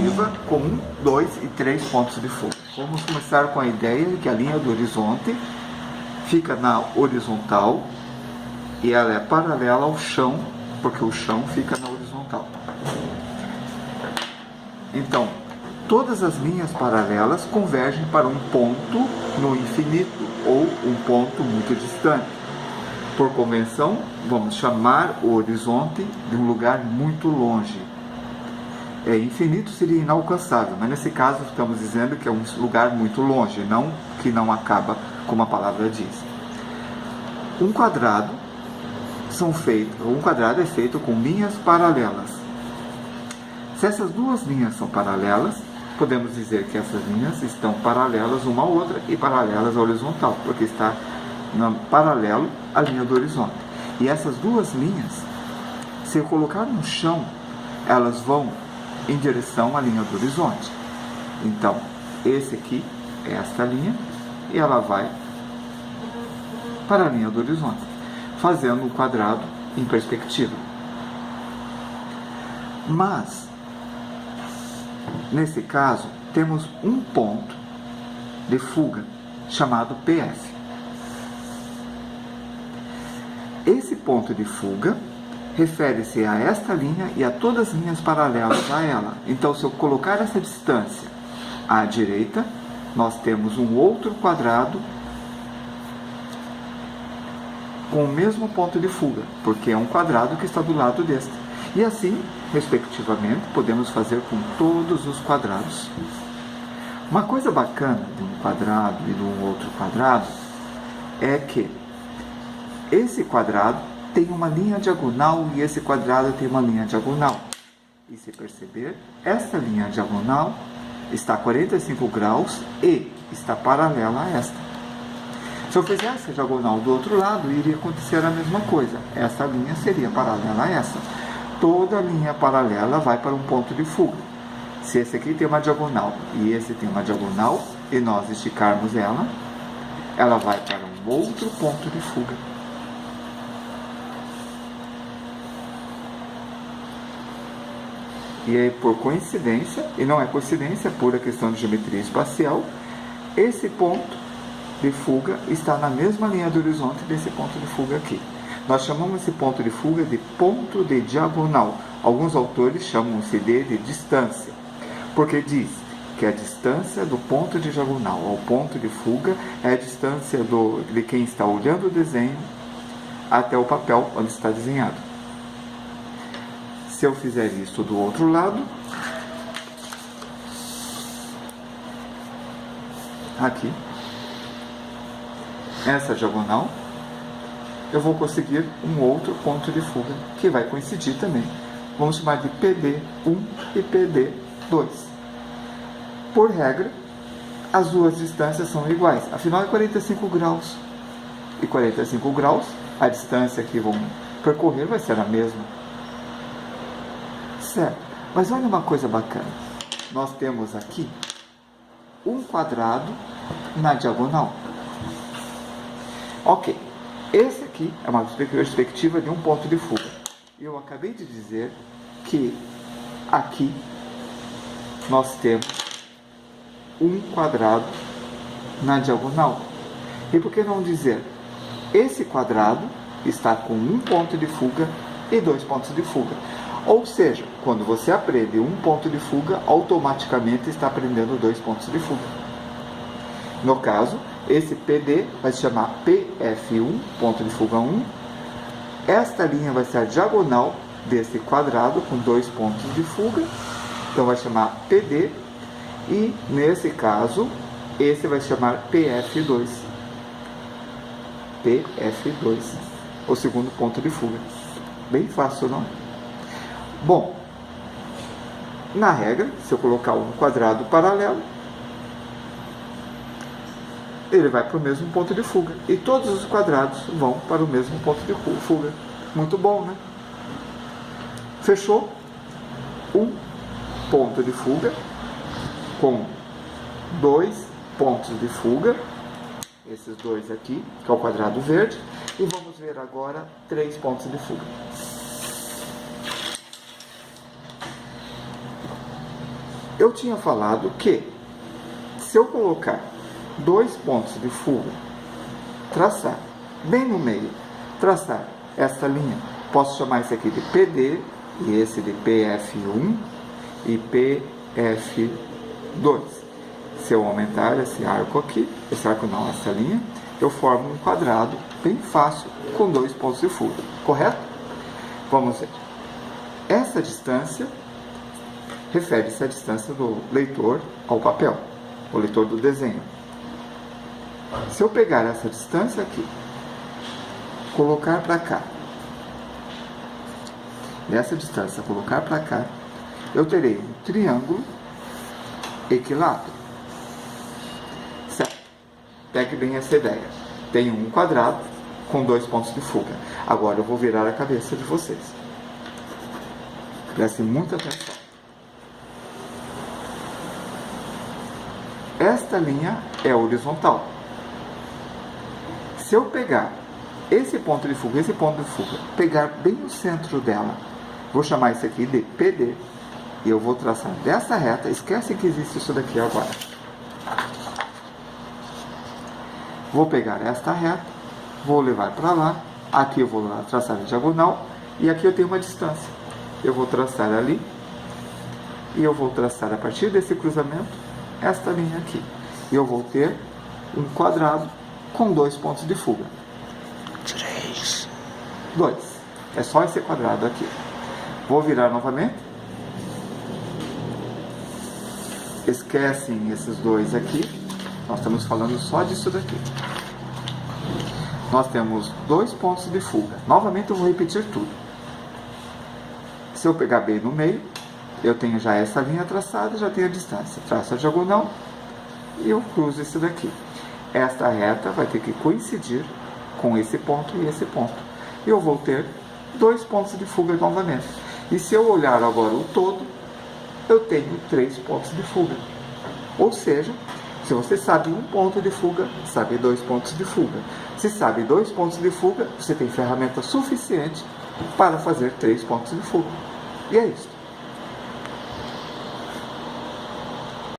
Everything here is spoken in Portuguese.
perspectiva com 1, 2 e 3 pontos de fuga. Vamos começar com a ideia de que a linha do horizonte fica na horizontal e ela é paralela ao chão, porque o chão fica na horizontal. Então, todas as linhas paralelas convergem para um ponto no infinito ou um ponto muito distante. Por convenção, vamos chamar o horizonte de um lugar muito longe. Infinito seria inalcançável, mas nesse caso estamos dizendo que é um lugar muito longe, não que não acaba, como a palavra diz. Um quadrado é feito com linhas paralelas. Se essas duas linhas são paralelas, podemos dizer que essas linhas estão paralelas uma à outra e paralelas à horizontal, porque está paralelo à linha do horizonte. E essas duas linhas, se eu colocar no chão, elas vão em direção à linha do horizonte. Então, esse aqui é esta linha e ela vai para a linha do horizonte, fazendo um quadrado em perspectiva. Mas, nesse caso, temos um ponto de fuga chamado PF. Esse ponto de fuga refere-se a esta linha e a todas as linhas paralelas a ela. Então, se eu colocar essa distância à direita, nós temos um outro quadrado com o mesmo ponto de fuga, porque é um quadrado que está do lado deste. E assim, respectivamente, podemos fazer com todos os quadrados. Uma coisa bacana de um quadrado e de um outro quadrado é que esse quadrado tem uma linha diagonal e esse quadrado tem uma linha diagonal. E se perceber, essa linha diagonal está a 45 graus e está paralela a esta. Se eu fizesse a diagonal do outro lado, iria acontecer a mesma coisa. Essa linha seria paralela a essa. Toda linha paralela vai para um ponto de fuga. Se esse aqui tem uma diagonal e esse tem uma diagonal, e nós esticarmos ela, ela vai para um outro ponto de fuga. E aí, por coincidência, e não é coincidência, é pura questão de geometria espacial, esse ponto de fuga está na mesma linha do horizonte desse ponto de fuga aqui. Nós chamamos esse ponto de fuga de ponto de diagonal. Alguns autores chamam-se de distância, porque diz que a distância do ponto de diagonal ao ponto de fuga é a distância de quem está olhando o desenho até o papel onde está desenhado. Se eu fizer isso do outro lado, aqui, essa diagonal, eu vou conseguir um outro ponto de fuga que vai coincidir também. Vamos chamar de PD1 e PD2. Por regra, as duas distâncias são iguais. Afinal, é 45 graus. E 45 graus, a distância que vão percorrer vai ser a mesma. Certo, mas olha uma coisa bacana. Nós temos aqui um quadrado na diagonal. Ok, esse aqui é uma perspectiva de um ponto de fuga. Eu acabei de dizer que aqui nós temos um quadrado na diagonal. E por que não dizer? Esse quadrado está com um ponto de fuga e dois pontos de fuga. Ou seja, quando você aprende um ponto de fuga, automaticamente está aprendendo dois pontos de fuga. No caso, esse PD vai se chamar PF1, ponto de fuga 1. Esta linha vai ser a diagonal desse quadrado com dois pontos de fuga. Então vai chamar PD. E nesse caso, esse vai se chamar PF2. PF2, o segundo ponto de fuga. Bem fácil, não? Bom, na regra, se eu colocar um quadrado paralelo, ele vai para o mesmo ponto de fuga. E todos os quadrados vão para o mesmo ponto de fuga. Muito bom, né? Fechou? Um ponto de fuga com dois pontos de fuga. Esses dois aqui, que é o quadrado verde. E vamos ver agora três pontos de fuga. Eu tinha falado que se eu colocar 2 pontos de fuga, traçar bem no meio, traçar esta linha, posso chamar esse aqui de PD e esse de PF1 e PF2. Se eu aumentar esse arco aqui, esse arco não, essa linha, eu formo um quadrado bem fácil com 2 pontos de fuga, correto? Vamos ver. Essa distância refere-se à distância do leitor ao papel, o leitor do desenho. Se eu pegar essa distância aqui, colocar para cá, nessa distância colocar para cá, eu terei um triângulo equilátero. Certo? Pegue bem essa ideia. Tenho um quadrado com 2 pontos de fuga. Agora eu vou virar a cabeça de vocês. Prestem muita atenção. Esta linha é horizontal. Se eu pegar esse ponto de fuga, pegar bem o centro dela, vou chamar isso aqui de PD, e eu vou traçar dessa reta, esquece que existe isso daqui agora. Vou pegar esta reta, vou levar para lá, aqui eu vou traçar a diagonal, e aqui eu tenho uma distância. Eu vou traçar ali, e eu vou traçar a partir desse cruzamento, esta linha aqui. E eu vou ter um quadrado com 2 pontos de fuga. 3. 2. É só esse quadrado aqui. Vou virar novamente. Esquecem esses dois aqui. Nós estamos falando só disso daqui. Nós temos 2 pontos de fuga. Novamente eu vou repetir tudo. Se eu pegar bem no meio, eu tenho já essa linha traçada, já tenho a distância. Traço a diagonal e eu cruzo isso daqui. Esta reta vai ter que coincidir com esse ponto e esse ponto. E eu vou ter 2 pontos de fuga novamente. E se eu olhar agora o todo, eu tenho 3 pontos de fuga. Ou seja, se você sabe um ponto de fuga, sabe 2 pontos de fuga. Se sabe 2 pontos de fuga, você tem ferramenta suficiente para fazer 3 pontos de fuga. E é isso.